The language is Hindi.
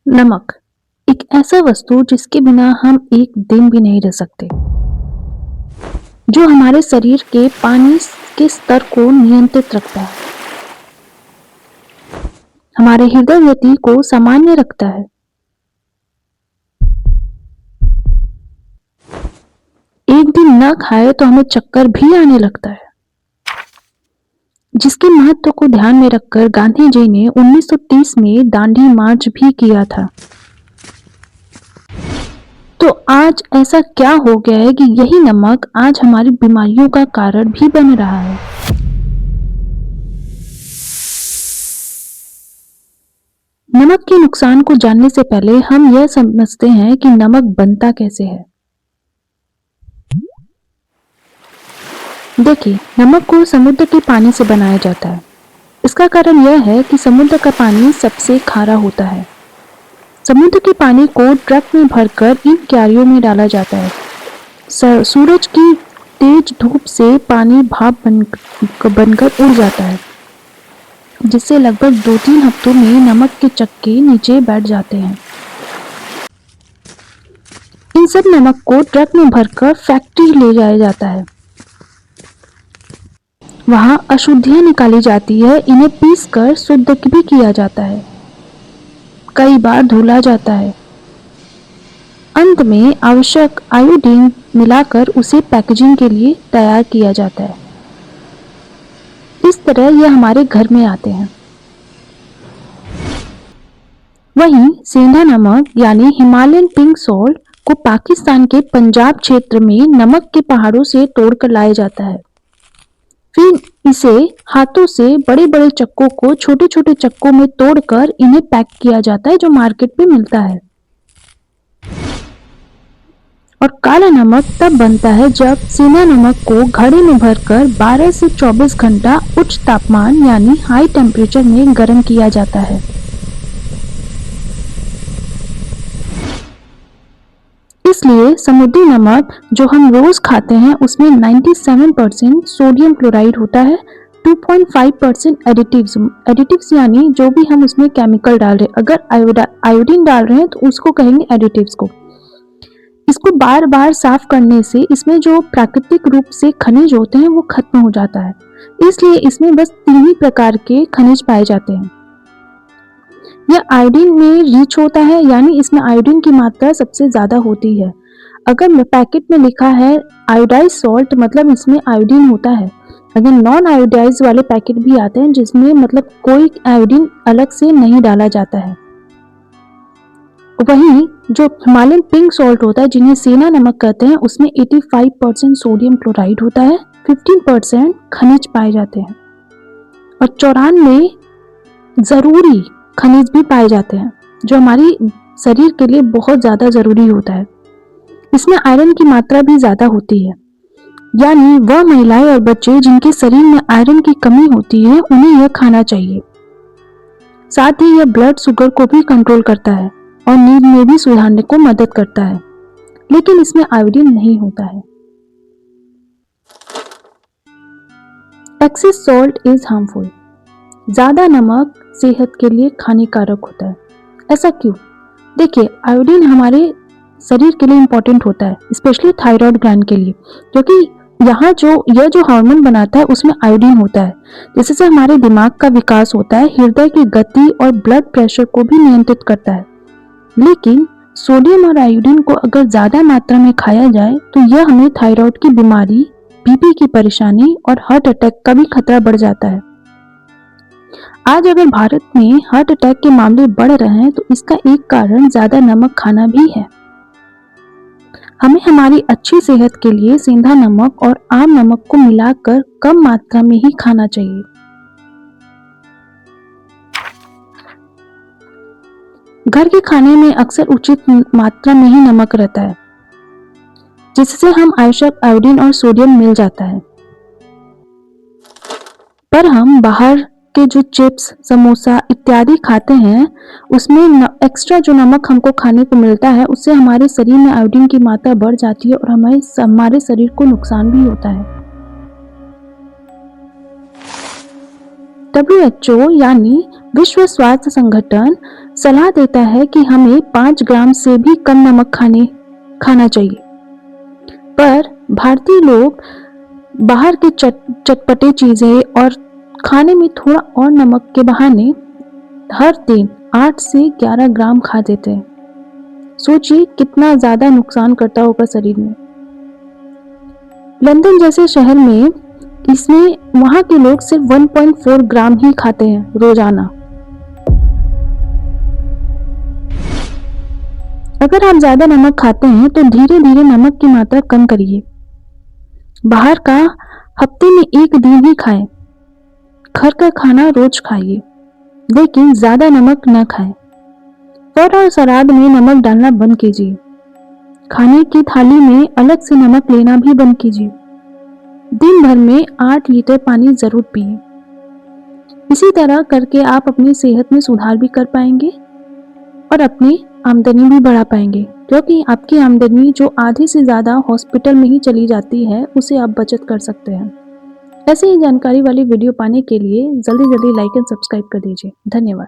नमक एक ऐसा वस्तु जिसके बिना हम एक दिन भी नहीं रह सकते, जो हमारे शरीर के पानी के स्तर को नियंत्रित रखता है, हमारे हृदय गति को सामान्य रखता है। एक दिन न खाए तो हमें चक्कर भी आने लगता है। जिसके महत्व को ध्यान में रखकर गांधी जी ने 1930 में दांडी मार्च भी किया था। तो आज ऐसा क्या हो गया है कि यही नमक आज हमारी बीमारियों का कारण भी बन रहा है। नमक के नुकसान को जानने से पहले हम यह समझते हैं कि नमक बनता कैसे है। देखिए, नमक को समुद्र के पानी से बनाया जाता है। इसका कारण यह है कि समुद्र का पानी सबसे खारा होता है। समुद्र के पानी को ट्रक में भरकर इन क्यारियों में डाला जाता है। सूरज की तेज धूप से पानी भाप बनकर उड़ जाता है, जिससे लगभग 2-3 हफ्तों में नमक के चक्के नीचे बैठ जाते हैं। इन सब नमक को ट्रक में भरकर फैक्ट्री ले जाया जाता है। वहां अशुद्धियां निकाली जाती है। इन्हें पीसकर शुद्ध भी किया जाता है। कई बार धुला जाता है। अंत में आवश्यक आयोडीन मिलाकर उसे पैकेजिंग के लिए तैयार किया जाता है। इस तरह यह हमारे घर में आते हैं। वहीं सेंधा नमक यानी हिमालयन पिंक सॉल्ट को पाकिस्तान के पंजाब क्षेत्र में नमक के पहाड़ों से तोड़कर लाया जाता है। फिर इसे हाथों से बड़े बड़े चक्कों को छोटे छोटे चक्कों में तोड़कर इन्हें पैक किया जाता है, जो मार्केट में मिलता है। और काला नमक तब बनता है जब सेंधा नमक को घड़े में भरकर 12 से 24 घंटा उच्च तापमान यानी हाई टेम्परेचर में गर्म किया जाता है। इसलिए समुद्री नमक जो हम रोज खाते हैं उसमें 97% सोडियम क्लोराइड होता है, 2.5% एडिटिव्स यानी जो भी हम उसमें केमिकल डाल रहे हैं। अगर आयोडीन डाल रहे हैं तो उसको कहेंगे एडिटिव्स को। इसको बार बार साफ करने से इसमें जो प्राकृतिक रूप से खनिज होते हैं वो खत्म हो जाता है। इसलिए इसमें बस 3 ही प्रकार के खनिज पाए जाते हैं। यह आयोडीन में रिच होता है, यानी इसमें आयोडीन की मात्रा सबसे ज्यादा होती है। अगर पैकेट में लिखा है आयोडाइज सॉल्ट, मतलब इसमें आयोडीन होता है। अगर नॉन आयोडाइज वाले पैकेट भी आते हैं जिसमें मतलब कोई आयोडीन अलग से नहीं डाला जाता है। वहीं जो हिमालयन पिंक सॉल्ट होता है, जिन्हें सेना नमक कहते हैं, उसमें 85% सोडियम क्लोराइड होता है, 15% खनिज पाए जाते हैं और 94 जरूरी खनिज भी पाए जाते हैं, जो हमारी शरीर के लिए बहुत ज्यादा जरूरी होता है। इसमें आयरन की मात्रा भी ज्यादा होती है, यानी वह महिलाएं और बच्चे जिनके शरीर में आयरन की कमी होती है उन्हें यह खाना चाहिए। साथ ही यह ब्लड शुगर को भी कंट्रोल करता है और नींद में भी सुधारने को मदद करता है। लेकिन इसमें आयोडीन नहीं होता है। Excess salt is harmful. ज्यादा नमक सेहत के लिए हानिकारक होता है। ऐसा क्यों? देखिए, आयोडीन हमारे शरीर के लिए इंपॉर्टेंट होता है, स्पेशली थायराइड ग्लैंड के लिए, क्योंकि यह जो हार्मोन बनाता है उसमें आयोडीन होता है, जिससे हमारे दिमाग का विकास होता है, हृदय की गति और ब्लड प्रेशर को भी नियंत्रित करता है। लेकिन सोडियम और आयोडीन को अगर ज्यादा मात्रा में खाया जाए तो यह हमें थायराइड की बीमारी, बीपी की परेशानी और हार्ट अटैक का भी खतरा बढ़ जाता है। आज अगर भारत में हार्ट अटैक के मामले बढ़ रहे हैं तो इसका एक कारण ज्यादा नमक खाना भी है। हमें हमारी अच्छी सेहत के लिए सेंधा नमक और आम नमक को मिलाकर कम मात्रा में ही खाना चाहिए। घर के खाने में अक्सर उचित मात्रा में ही नमक रहता है, जिससे हम आवश्यक आयोडीन और सोडियम मिल जाता है। पर हम बाहर के जो चिप्स, समोसा इत्यादि खाते हैं, उसमें एक्स्ट्रा जो नमक हमको खाने को मिलता है, उससे हमारे शरीर में आयोडीन की मात्रा बढ़ जाती है और हमारे शरीर को नुकसान भी होता है। WHO यानी विश्व स्वास्थ्य संगठन सलाह देता है कि हमें 5 ग्राम से भी कम नमक खाना चाहिए। पर भारतीय लोग बाहर के चटपटे चीजें और खाने में थोड़ा और नमक के बहाने हर दिन 8 से 11 ग्राम खा देते हैं। सोचिए कितना ज्यादा नुकसान करता होगा शरीर में। लंदन जैसे शहर में वहां के लोग सिर्फ 1.4 ग्राम ही खाते हैं रोजाना। अगर आप ज्यादा नमक खाते हैं तो धीरे धीरे नमक की मात्रा कम करिए। बाहर का हफ्ते में 1 दिन ही खाएं। घर का खाना रोज खाइए, लेकिन ज्यादा नमक न खाएं। फल और सलाद में नमक डालना बंद कीजिए। खाने की थाली में अलग से नमक लेना भी बंद कीजिए। दिन भर में 8 लीटर पानी जरूर पिए। इसी तरह करके आप अपनी सेहत में सुधार भी कर पाएंगे और अपनी आमदनी भी बढ़ा पाएंगे, क्योंकि आपकी आमदनी जो आधे से ज़्यादा हॉस्पिटल में ही चली जाती है उसे आप बचत कर सकते हैं। ऐसे ही जानकारी वाली वीडियो पाने के लिए जल्दी जल्दी लाइक एंड सब्सक्राइब कर दीजिए। धन्यवाद।